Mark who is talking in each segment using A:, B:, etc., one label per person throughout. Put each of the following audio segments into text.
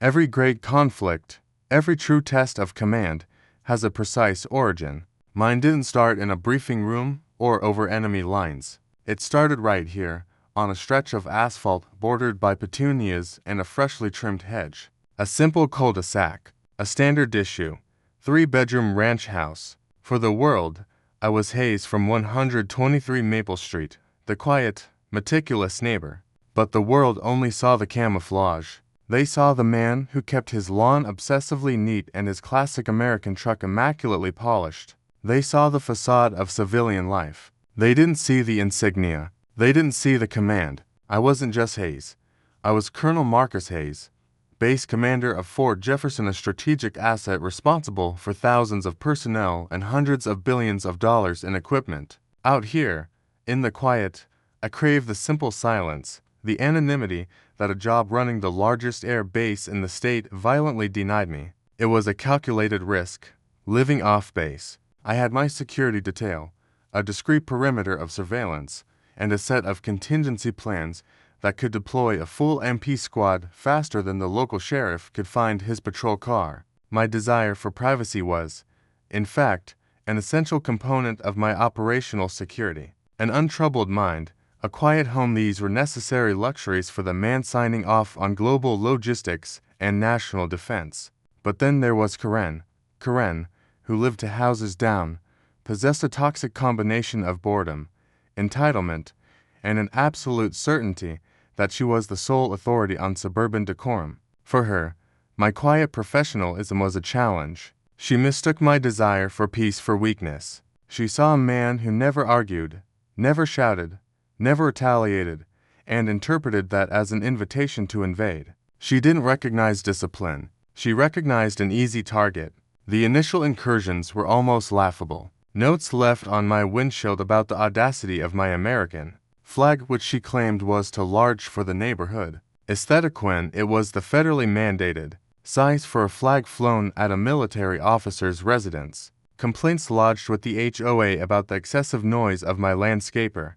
A: Every great conflict, every true test of command, has a precise origin. Mine didn't start in a briefing room or over enemy lines. It started right here, on a stretch of asphalt bordered by petunias and a freshly trimmed hedge. A simple cul-de-sac, a standard issue, 3-bedroom ranch house. For the world, I was Hayes from 123 Maple Street, the quiet, meticulous neighbor. But the world only saw the camouflage. They saw the man who kept his lawn obsessively neat and his classic American truck immaculately polished. They saw the facade of civilian life. They didn't see the insignia. They didn't see the command. I wasn't just Hayes. I was Colonel Marcus Hayes, base commander of Fort Jefferson, a strategic asset responsible for thousands of personnel and hundreds of billions of dollars in equipment. Out here, in the quiet, I craved the simple silence, the anonymity that a job running the largest air base in the state violently denied me. It was a calculated risk, living off base. I had my security detail, a discrete perimeter of surveillance, and a set of contingency plans that could deploy a full MP squad faster than the local sheriff could find his patrol car. My desire for privacy was, in fact, an essential component of my operational security. An untroubled mind, a quiet home, these were necessary luxuries for the man signing off on global logistics and national defense. But then there was Karen. Karen, who lived 2 houses down, possessed a toxic combination of boredom, entitlement, and an absolute certainty that she was the sole authority on suburban decorum. For her, my quiet professionalism was a challenge. She mistook my desire for peace for weakness. She saw a man who never argued, never shouted, never retaliated, and interpreted that as an invitation to invade. She didn't recognize discipline. She recognized an easy target. The initial incursions were almost laughable. Notes left on my windshield about the audacity of my American flag, which she claimed was too large for the neighborhood. Aesthetic when it was the federally mandated size for a flag flown at a military officer's residence. Complaints lodged with the HOA about the excessive noise of my landscaper,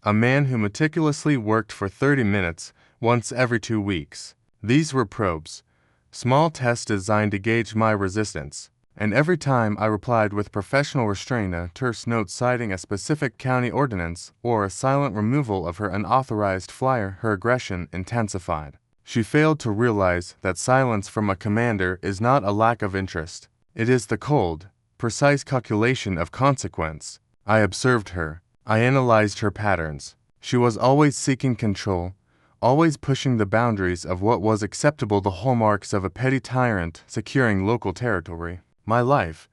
A: a man who meticulously worked for 30 minutes once every 2 weeks. These were probes, small tests designed to gauge my resistance, and every time I replied with professional restraint, a terse note citing a specific county ordinance or a silent removal of her unauthorized flyer, her aggression intensified. She failed to realize that silence from a commander is not a lack of interest. It is the cold, precise calculation of consequence. I observed her. I analyzed her patterns. She was always seeking control, always pushing the boundaries of what was acceptable, the hallmarks of a petty tyrant securing local territory. My life,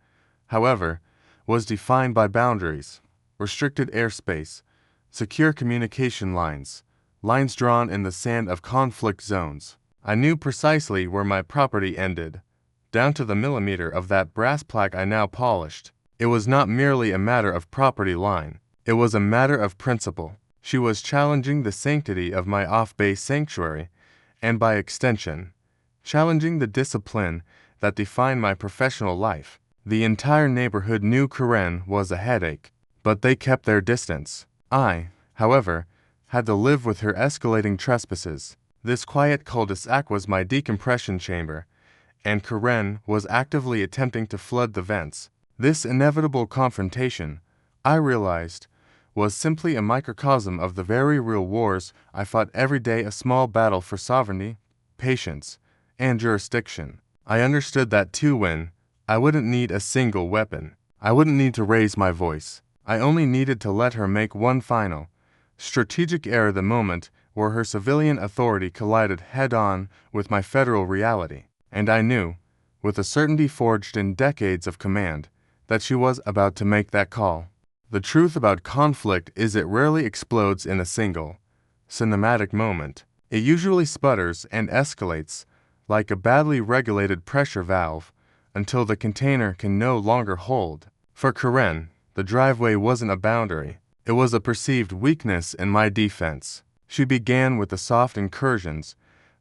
A: however, was defined by boundaries, restricted airspace, secure communication lines, lines drawn in the sand of conflict zones. I knew precisely where my property ended, down to the millimeter of that brass plaque I now polished. It was not merely a matter of property line. It was a matter of principle. She was challenging the sanctity of my off-base sanctuary, and by extension, challenging the discipline that defined my professional life. The entire neighborhood knew Karen was a headache, but they kept their distance. I, however, had to live with her escalating trespasses. This quiet cul-de-sac was my decompression chamber, and Karen was actively attempting to flood the vents. This inevitable confrontation, I realized, was simply a microcosm of the very real wars I fought every day, a small battle for sovereignty, patience, and jurisdiction. I understood that to win, I wouldn't need a single weapon. I wouldn't need to raise my voice. I only needed to let her make one final, strategic error, the moment where her civilian authority collided head-on with my federal reality. And I knew, with a certainty forged in decades of command, that she was about to make that call. The truth about conflict is it rarely explodes in a single, cinematic moment. It usually sputters and escalates, like a badly regulated pressure valve, until the container can no longer hold. For Karen, the driveway wasn't a boundary. It was a perceived weakness in my defense. She began with the soft incursions,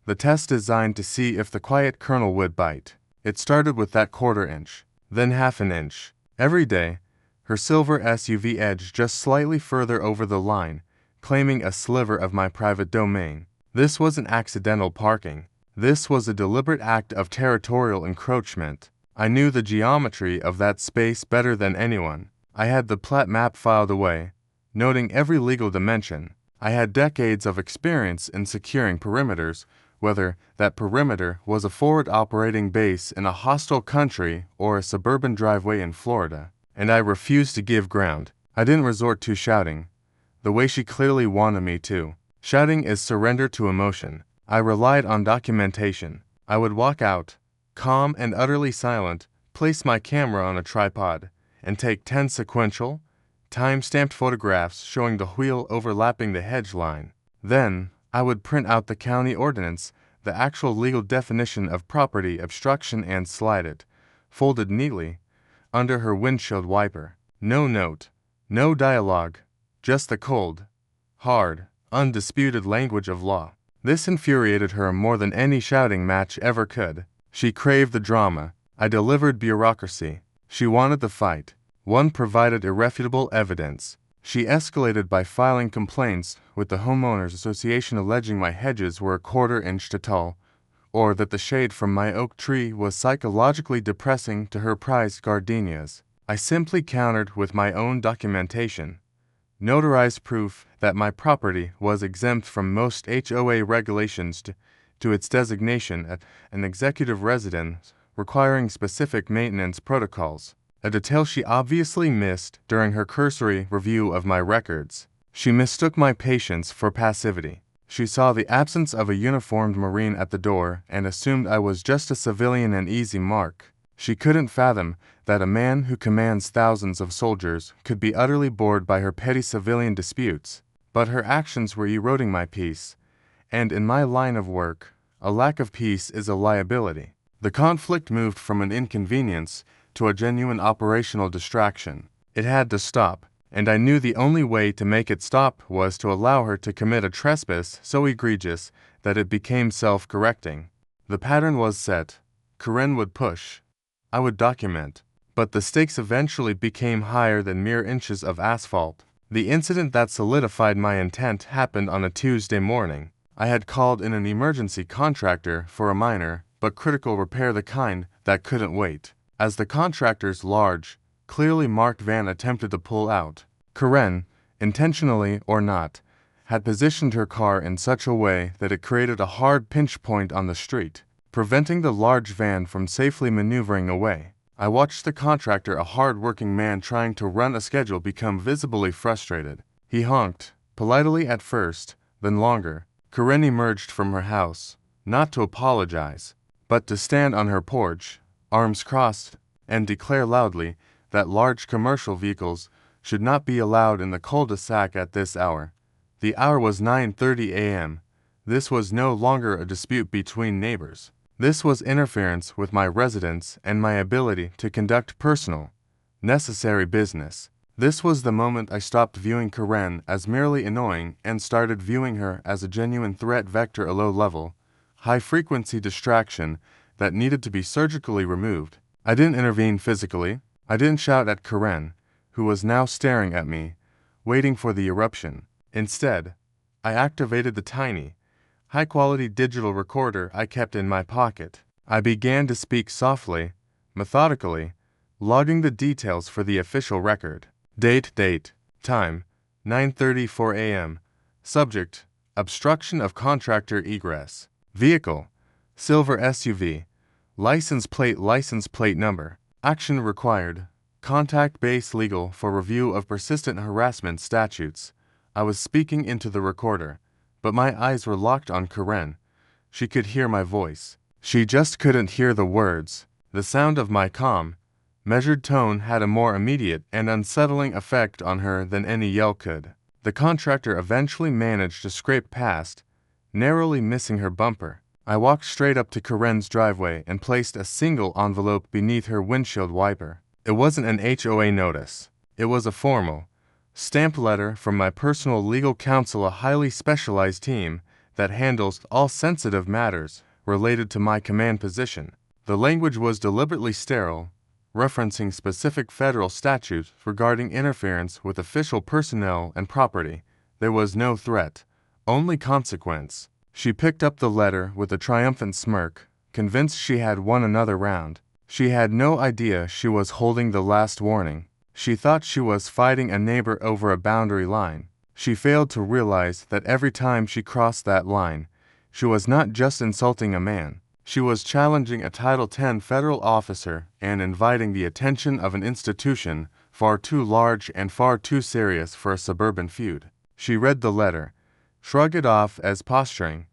A: the test designed to see if the quiet colonel would bite. It started with that 1/4 inch, then 1/2 inch. Every day, her silver SUV edged just slightly further over the line, claiming a sliver of my private domain. This wasn't accidental parking. This was a deliberate act of territorial encroachment. I knew the geometry of that space better than anyone. I had the plat map filed away, noting every legal dimension. I had decades of experience in securing perimeters, whether that perimeter was a forward operating base in a hostile country or a suburban driveway in Florida. And I refused to give ground. I didn't resort to shouting, the way she clearly wanted me to. Shouting is surrender to emotion. I relied on documentation. I would walk out, calm and utterly silent, place my camera on a tripod, and take 10 sequential, time-stamped photographs showing the wheel overlapping the hedge line. Then, I would print out the county ordinance, the actual legal definition of property obstruction, and slide it, folded neatly, under her windshield wiper. No note, no dialogue, just the cold, hard, undisputed language of law. This infuriated her more than any shouting match ever could. She craved the drama. I delivered bureaucracy. She wanted the fight. One provided irrefutable evidence. She escalated by filing complaints with the Homeowners Association alleging my hedges were a quarter-inch too tall, or that the shade from my oak tree was psychologically depressing to her prized gardenias. I simply countered with my own documentation. Notarized proof that my property was exempt from most HOA regulations to its designation at an executive residence requiring specific maintenance protocols, a detail she obviously missed during her cursory review of my records. She mistook my patience for passivity. She saw the absence of a uniformed Marine at the door and assumed I was just a civilian, an easy mark. She couldn't fathom that a man who commands thousands of soldiers could be utterly bored by her petty civilian disputes. But her actions were eroding my peace, and in my line of work, a lack of peace is a liability. The conflict moved from an inconvenience to a genuine operational distraction. It had to stop, and I knew the only way to make it stop was to allow her to commit a trespass so egregious that it became self-correcting. The pattern was set. Corinne would push. I would document. But the stakes eventually became higher than mere inches of asphalt. The incident that solidified my intent happened on a Tuesday morning. I had called in an emergency contractor for a minor but critical repair, the kind that couldn't wait. As the contractor's large, clearly marked van attempted to pull out, Corinne, intentionally or not, had positioned her car in such a way that it created a hard pinch point on the street, preventing the large van from safely maneuvering away. I watched the contractor, a hard-working man trying to run a schedule, become visibly frustrated. He honked, politely at first, then longer. Corinne emerged from her house, not to apologize, but to stand on her porch, arms crossed, and declare loudly that large commercial vehicles should not be allowed in the cul-de-sac at this hour. The hour was 9:30 a.m. This was no longer a dispute between neighbors. This was interference with my residence and my ability to conduct personal, necessary business. This was the moment I stopped viewing Corinne as merely annoying and started viewing her as a genuine threat vector, a low-level, high-frequency distraction that needed to be surgically removed. I didn't intervene physically. I didn't shout at Corinne, who was now staring at me, waiting for the eruption. Instead, I activated the tiny, high-quality digital recorder I kept in my pocket. I began to speak softly, methodically, logging the details for the official record. Date, time, 9:34 a.m. Subject, obstruction of contractor egress. Vehicle, silver SUV. License plate number. Action required. Contact-based legal for review of persistent harassment statutes. I was speaking into the recorder, but my eyes were locked on Corinne. She could hear my voice. She just couldn't hear the words. The sound of my calm, measured tone had a more immediate and unsettling effect on her than any yell could. The contractor eventually managed to scrape past, narrowly missing her bumper. I walked straight up to Corinne's driveway and placed a single envelope beneath her windshield wiper. It wasn't an HOA notice. It was a formal, stamped letter from my personal legal counsel, a highly specialized team that handles all sensitive matters related to my command position. The language was deliberately sterile, referencing specific federal statutes regarding interference with official personnel and property. There was no threat, only consequence. She picked up the letter with a triumphant smirk, convinced she had won another round. She had no idea she was holding the last warning. She thought she was fighting a neighbor over a boundary line. She failed to realize that every time she crossed that line, she was not just insulting a man. She was challenging a Title X federal officer and inviting the attention of an institution far too large and far too serious for a suburban feud. She read the letter, shrugged it off as posturing,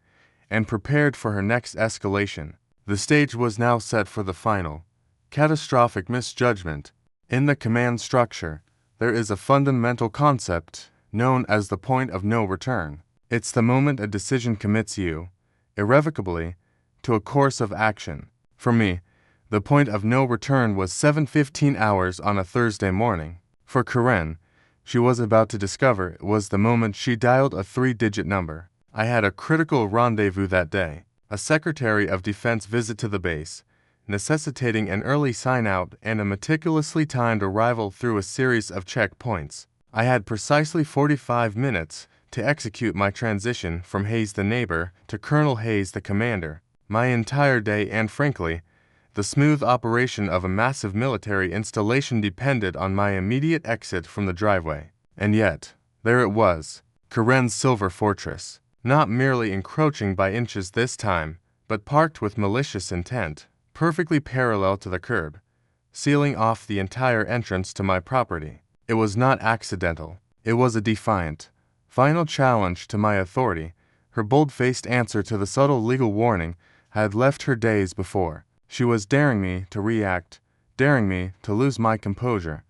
A: and prepared for her next escalation. The stage was now set for the final, catastrophic misjudgment. In the command structure, there is a fundamental concept known as the point of no return. It's the moment a decision commits you, irrevocably, to a course of action. For me, the point of no return was 7:15 hours on a Thursday morning. For Karen, she was about to discover it was the moment she dialed a 3-digit number. I had a critical rendezvous that day, a Secretary of Defense visit to the base, necessitating an early sign-out and a meticulously timed arrival through a series of checkpoints. I had precisely 45 minutes to execute my transition from Hayes the neighbor to Colonel Hayes the commander. My entire day and, frankly, the smooth operation of a massive military installation depended on my immediate exit from the driveway. And yet, there it was, Karen's silver fortress, not merely encroaching by inches this time, but parked with malicious intent, perfectly parallel to the curb, sealing off the entire entrance to my property. It was not accidental. It was a defiant, final challenge to my authority. Her bold-faced answer to the subtle legal warning had left her days before. She was daring me to react, daring me to lose my composure,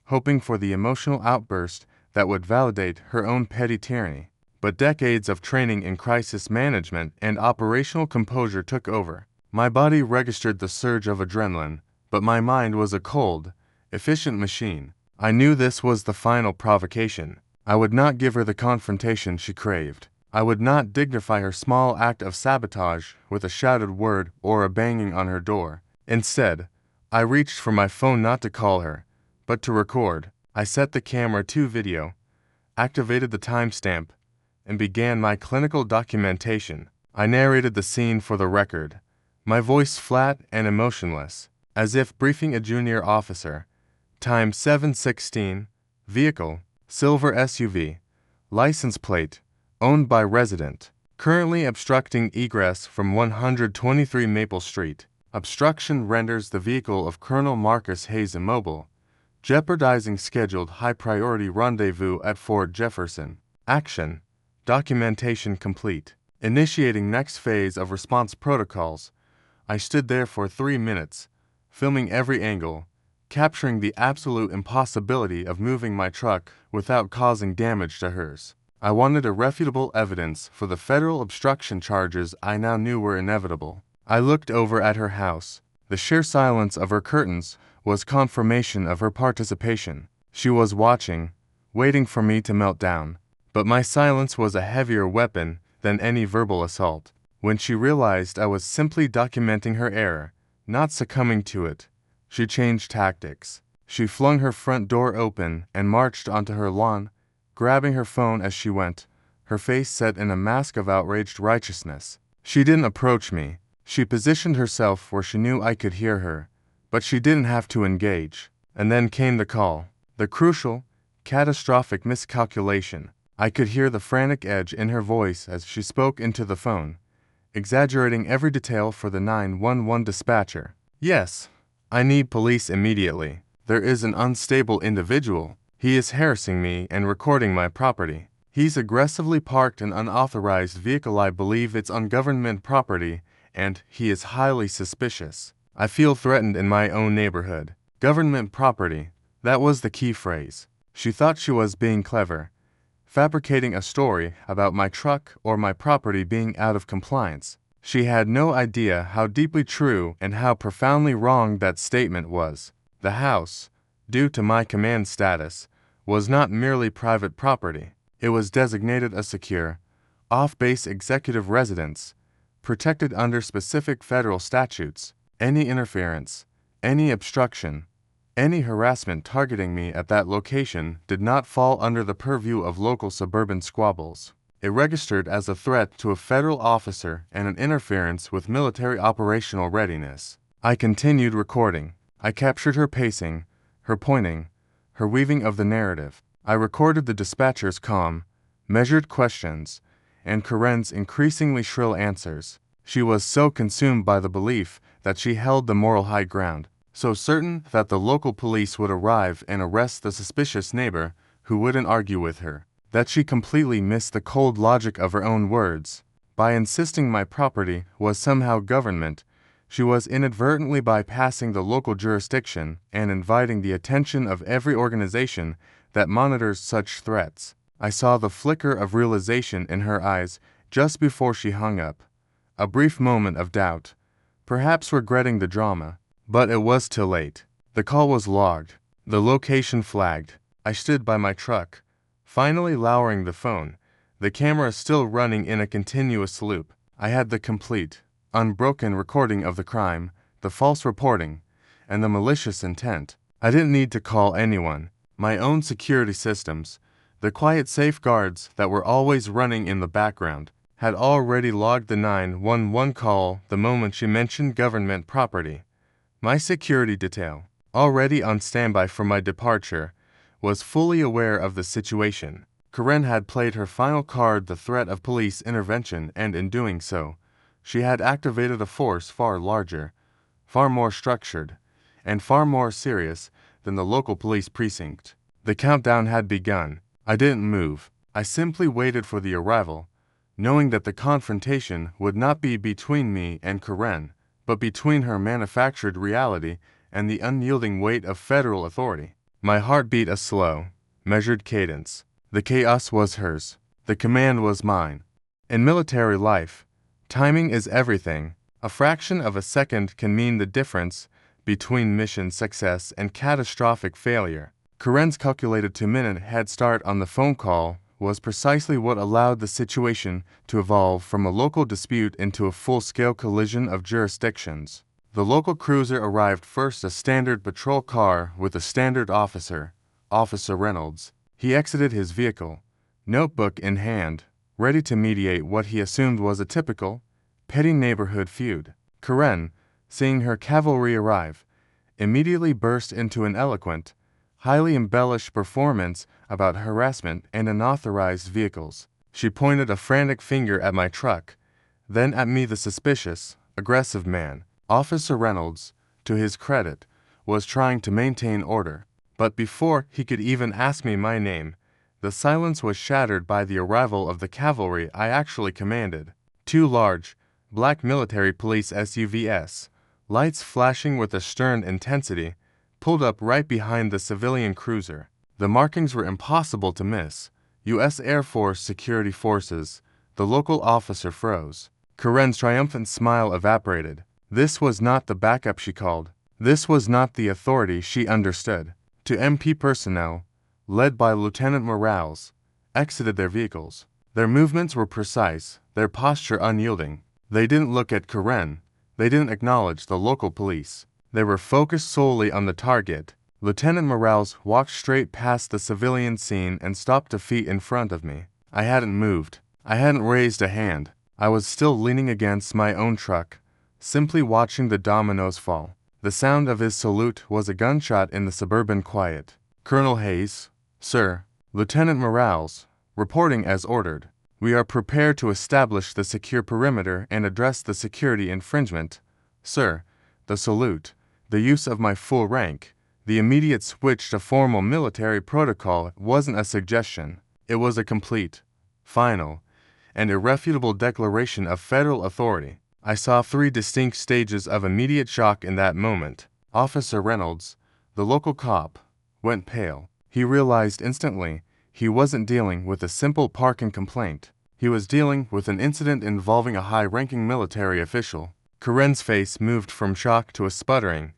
A: hoping for the emotional outburst that would validate her own petty tyranny. But decades of training in crisis management and operational composure took over. My body registered the surge of adrenaline, but my mind was a cold, efficient machine. I knew this was the final provocation. I would not give her the confrontation she craved. I would not dignify her small act of sabotage with a shouted word or a banging on her door. Instead, I reached for my phone not to call her, but to record. I set the camera to video, activated the timestamp, and began my clinical documentation. I narrated the scene for the record, my voice flat and emotionless, as if briefing a junior officer. Time 7:16, vehicle, silver SUV, license plate, owned by resident, currently obstructing egress from 123 Maple Street. Obstruction renders the vehicle of Colonel Marcus Hayes immobile, jeopardizing scheduled high-priority rendezvous at Fort Jefferson. Action. Documentation complete. Initiating next phase of response protocols. I stood there for 3 minutes, filming every angle, capturing the absolute impossibility of moving my truck without causing damage to hers. I wanted irrefutable evidence for the federal obstruction charges I now knew were inevitable. I looked over at her house. The sheer silence of her curtains was confirmation of her participation. She was watching, waiting for me to melt down. But my silence was a heavier weapon than any verbal assault. When she realized I was simply documenting her error, not succumbing to it, she changed tactics. She flung her front door open and marched onto her lawn, grabbing her phone as she went, her face set in a mask of outraged righteousness. She didn't approach me. She positioned herself where she knew I could hear her, but she didn't have to engage. And then came the call, the crucial, catastrophic miscalculation. I could hear the frantic edge in her voice as she spoke into the phone, exaggerating every detail for the 911 dispatcher. Yes, I need police immediately. There is an unstable individual. He is harassing me and recording my property. He's aggressively parked an unauthorized vehicle. I believe it's on government property, and he is highly suspicious. I feel threatened in my own neighborhood. Government property. That was the key phrase. She thought she was being clever, fabricating a story about my truck or my property being out of compliance. She had no idea how deeply true and how profoundly wrong that statement was. The house, due to my command status, was not merely private property. It was designated a secure, off-base executive residence, protected under specific federal statutes. Any interference, any obstruction, any harassment targeting me at that location did not fall under the purview of local suburban squabbles. It registered as a threat to a federal officer and an interference with military operational readiness. I continued recording. I captured her pacing, her pointing, her weaving of the narrative. I recorded the dispatcher's calm, measured questions, and Karen's increasingly shrill answers. She was so consumed by the belief that she held the moral high ground, so certain that the local police would arrive and arrest the suspicious neighbor who wouldn't argue with her, that she completely missed the cold logic of her own words. By insisting my property was somehow government, she was inadvertently bypassing the local jurisdiction and inviting the attention of every organization that monitors such threats. I saw the flicker of realization in her eyes just before she hung up. A brief moment of doubt, perhaps regretting the drama, but it was too late. The call was logged, the location flagged. I stood by my truck, finally lowering the phone, the camera still running in a continuous loop. I had the complete, unbroken recording of the crime, the false reporting, and the malicious intent. I didn't need to call anyone. My own security systems, the quiet safeguards that were always running in the background, had already logged the 911 call the moment she mentioned government property. My security detail, already on standby for my departure, was fully aware of the situation. Karen had played her final card, the threat of police intervention, and in doing so, she had activated a force far larger, far more structured, and far more serious than the local police precinct. The countdown had begun. I didn't move. I simply waited for the arrival, knowing that the confrontation would not be between me and Karen, but between her manufactured reality and the unyielding weight of federal authority. My heart beat a slow, measured cadence. The chaos was hers. The command was mine. In military life, timing is everything. A fraction of a second can mean the difference between mission success and catastrophic failure. Karen's calculated 2-minute head start on the phone call was precisely what allowed the situation to evolve from a local dispute into a full-scale collision of jurisdictions. The local cruiser arrived first, a standard patrol car with a standard officer, Officer Reynolds. He exited his vehicle, notebook in hand, ready to mediate what he assumed was a typical, petty neighborhood feud. Karen, seeing her cavalry arrive, immediately burst into an eloquent, highly embellished performance about harassment and unauthorized vehicles. She pointed a frantic finger at my truck, then at me, the suspicious, aggressive man. Officer Reynolds, to his credit, was trying to maintain order, but before he could even ask me my name, the silence was shattered by the arrival of the cavalry I actually commanded. 2 large, black military police SUVs, lights flashing with a stern intensity, pulled up right behind the civilian cruiser. The markings were impossible to miss. U.S. Air Force security forces. The local officer froze. Karen's triumphant smile evaporated. This was not the backup she called. This was not the authority she understood. 2 MP personnel, led by Lieutenant Morales, exited their vehicles. Their movements were precise, their posture unyielding. They didn't look at Karen. They didn't acknowledge the local police. They were focused solely on the target. Lieutenant Morales walked straight past the civilian scene and stopped a feet in front of me. I hadn't moved. I hadn't raised a hand. I was still leaning against my own truck, simply watching the dominoes fall. The sound of his salute was a gunshot in the suburban quiet. Colonel Hayes, sir. Lieutenant Morales, reporting as ordered. We are prepared to establish the secure perimeter and address the security infringement. Sir, the salute, the use of my full rank, the immediate switch to formal military protocol wasn't a suggestion. It was a complete, final, and irrefutable declaration of federal authority. I saw 3 distinct stages of immediate shock in that moment. Officer Reynolds, the local cop, went pale. He realized instantly he wasn't dealing with a simple parking complaint. He was dealing with an incident involving a high-ranking military official. Karen's face moved from shock to a sputtering,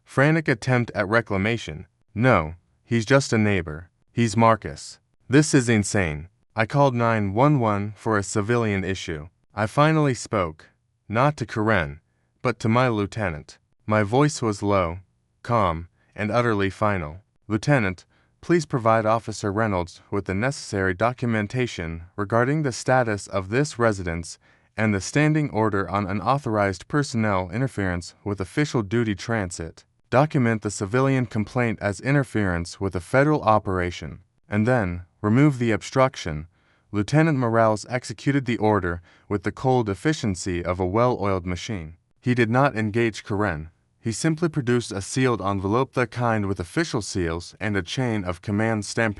A: frantic attempt at reclamation. No, he's just a neighbor. He's Marcus. This is insane. I called 911 for a civilian issue. I finally spoke, not to Karen, but to my lieutenant. My voice was low, calm, and utterly final. Lieutenant, Please provide Officer Reynolds with the necessary documentation regarding the status of this residence and the standing order on unauthorized personnel interference with official duty transit. Document the civilian complaint as interference with a federal operation, and then remove the obstruction. Lieutenant Morales executed the order with the cold efficiency of a well-oiled machine. He did not engage Karen. He simply produced a sealed envelope, the kind with official seals and a chain of command stamp,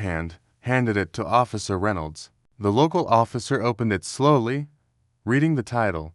A: handed it to Officer Reynolds. The local officer opened it slowly, reading the title,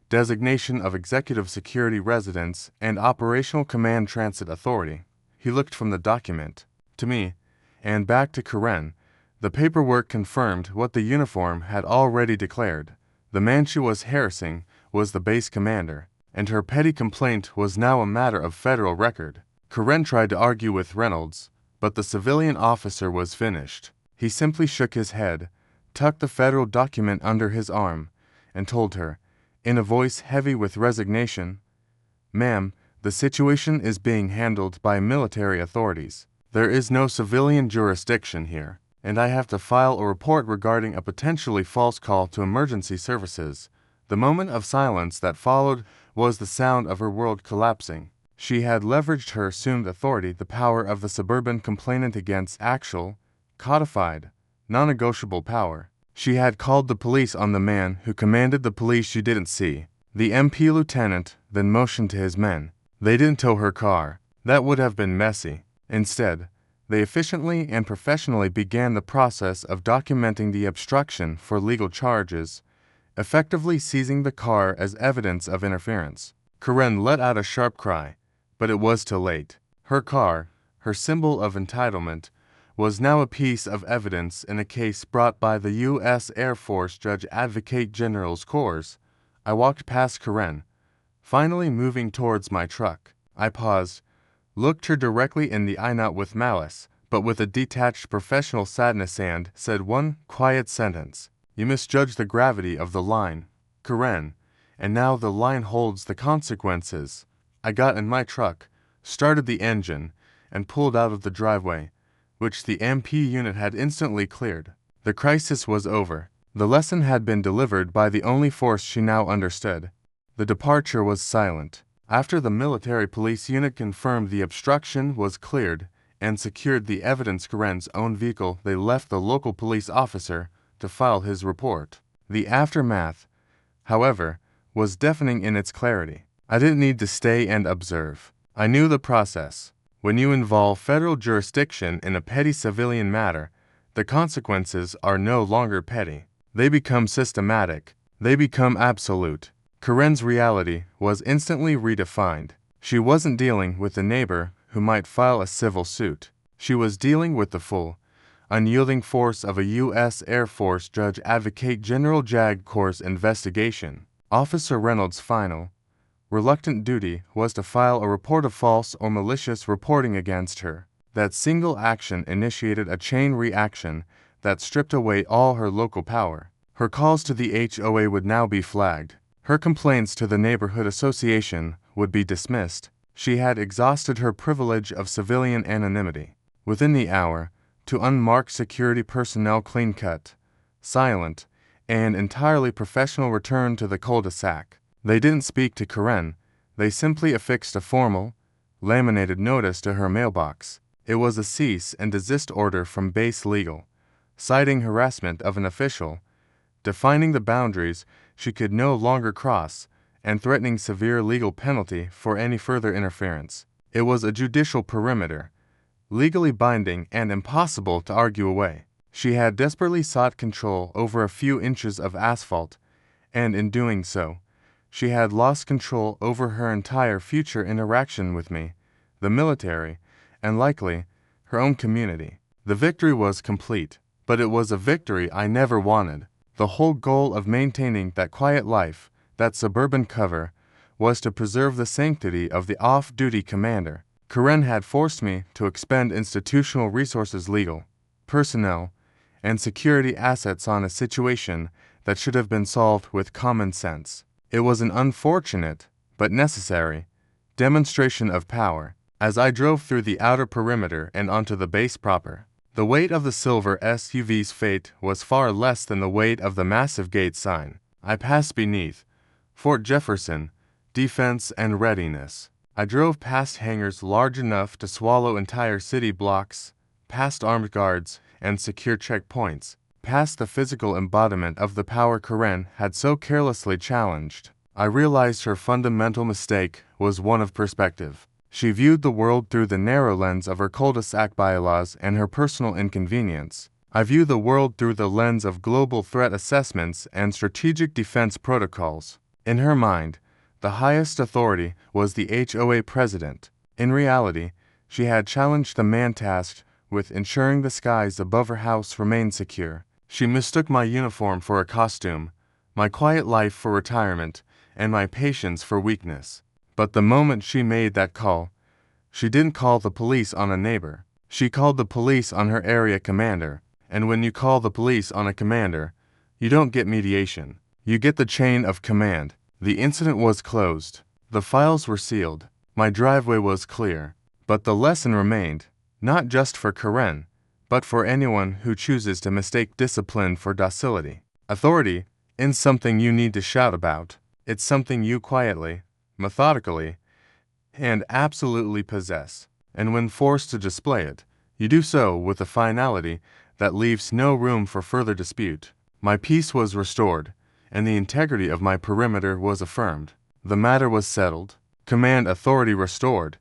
A: Designation of Executive Security Residence and Operational Command Transit Authority. He looked from the document to me and back to Karen. The paperwork confirmed what the uniform had already declared. The man she was harassing was the base commander, and her petty complaint was now a matter of federal record. Karen tried to argue with Reynolds, but the civilian officer was finished. He simply shook his head, tucked the federal document under his arm, and told her, in a voice heavy with resignation, "Ma'am, the situation is being handled by military authorities. There is no civilian jurisdiction here, and I have to file a report regarding a potentially false call to emergency services." The moment of silence that followed was the sound of her world collapsing. She had leveraged her assumed authority, the power of the suburban complainant, against actual, codified, non-negotiable power. She had called the police on the man who commanded the police she didn't see. The MP lieutenant then motioned to his men. They didn't tow her car. That would have been messy. Instead, they efficiently and professionally began the process of documenting the obstruction for legal charges, effectively seizing the car as evidence of interference. Karen let out a sharp cry, but it was too late. Her car, her symbol of entitlement, was now a piece of evidence in a case brought by the U.S. Air Force Judge Advocate General's Corps. I walked past Karen, finally moving towards my truck. I paused, looked her directly in the eye, not with malice, but with a detached professional sadness, and said one quiet sentence. "You misjudged the gravity of the line, Karen, and now the line holds the consequences." I got in my truck, started the engine, and pulled out of the driveway, which the MP unit had instantly cleared. The crisis was over. The lesson had been delivered by the only force she now understood. The departure was silent. After the military police unit confirmed the obstruction was cleared and secured the evidence, Karen's own vehicle, they left the local police officer to file his report. The aftermath, however, was deafening in its clarity. I didn't need to stay and observe. I knew the process. When you involve federal jurisdiction in a petty civilian matter, the consequences are no longer petty. They become systematic. They become absolute. Karen's reality was instantly redefined. She wasn't dealing with a neighbor who might file a civil suit. She was dealing with the full, unyielding force of a U.S. Air Force Judge Advocate General JAG Corps investigation. Officer Reynolds' final, reluctant duty was to file a report of false or malicious reporting against her. That single action initiated a chain reaction that stripped away all her local power. Her calls to the HOA would now be flagged. Her complaints to the neighborhood association would be dismissed. She had exhausted her privilege of civilian anonymity. Within the hour, to unmarked security personnel, clean-cut, silent, and entirely professional, returned to the cul-de-sac. They didn't speak to Karen. They simply affixed a formal, laminated notice to her mailbox. It was a cease and desist order from base legal, citing harassment of an official, defining the boundaries she could no longer cross, and threatening severe legal penalty for any further interference. It was a judicial perimeter, legally binding and impossible to argue away. She had desperately sought control over a few inches of asphalt, and in doing so, she had lost control over her entire future interaction with me, the military, and likely her own community. The victory was complete, but it was a victory I never wanted. The whole goal of maintaining that quiet life, that suburban cover, was to preserve the sanctity of the off-duty commander. Karen had forced me to expend institutional resources, legal, personnel, and security assets on a situation that should have been solved with common sense. It was an unfortunate, but necessary, demonstration of power. As I drove through the outer perimeter and onto the base proper, The weight of the silver SUV's fate was far less than the weight of the massive gate sign. I passed beneath Fort Jefferson, Defense and Readiness. I drove past hangars large enough to swallow entire city blocks, past armed guards and secure checkpoints, past the physical embodiment of the power Karen had so carelessly challenged. I realized her fundamental mistake was one of perspective. She viewed the world through the narrow lens of her cul-de-sac bylaws and her personal inconvenience. I view the world through the lens of global threat assessments and strategic defense protocols. In her mind, the highest authority was the HOA president. In reality, she had challenged the man tasked with ensuring the skies above her house remained secure. She mistook my uniform for a costume, my quiet life for retirement, and my patience for weakness. But the moment she made that call, she didn't call the police on a neighbor. She called the police on her area commander. And when you call the police on a commander, you don't get mediation. You get the chain of command. The incident was closed. The files were sealed. My driveway was clear. But the lesson remained, not just for Karen, but for anyone who chooses to mistake discipline for docility. Authority isn't something you need to shout about. It's something you quietly, methodically, and absolutely possess. And when forced to display it, you do so with a finality that leaves no room for further dispute. My peace was restored, and the integrity of my perimeter was affirmed. The matter was settled, command authority restored,